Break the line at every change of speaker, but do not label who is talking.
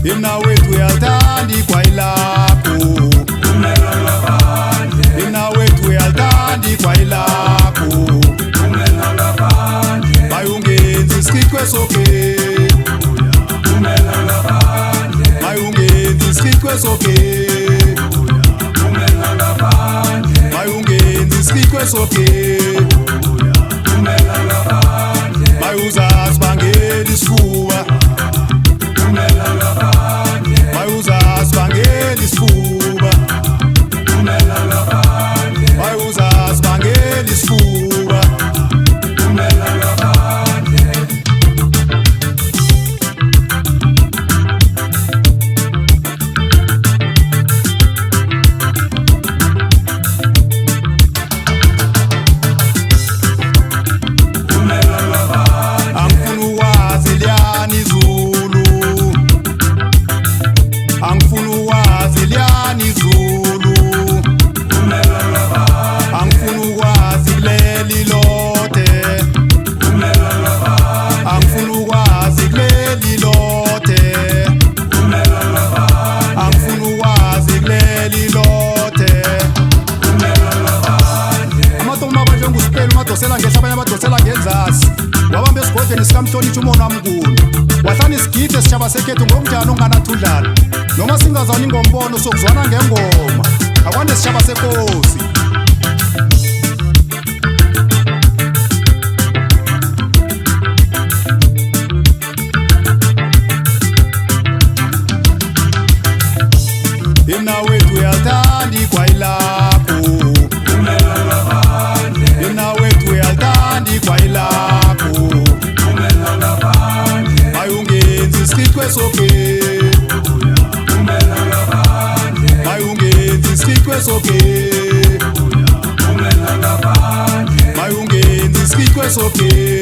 Imna wethu uyalithanda igwayi lakho. Imna wethu uyalithanda igwayi lakho. Mayungenzi isichithwe soke. Mayungenzi isichithwe soke. Mayungenzi isichithwe soke. Mayuzazi bangela isifuba. Mayuzazi bangela isifuba. Mayuzazi bangela isifuba. Dosela ngehla abanye abadosela ngenzasi wabambe esigodlweni sikamhlonitshi umona wamkulu wahlana isigidi esitshaba sekhethu ngokunjani unganathudlana noma singazwani ngombono sokuzwana ngengoma akwande sitshaba sekosi. Imna wethu uyalithanda igwayi lakho. Imna wethu uyalithanda igwayi lakho. Mayungenzi isichithwe soke. Mayungenzi isichithwe soke. Mayungenzi isichithwe soke.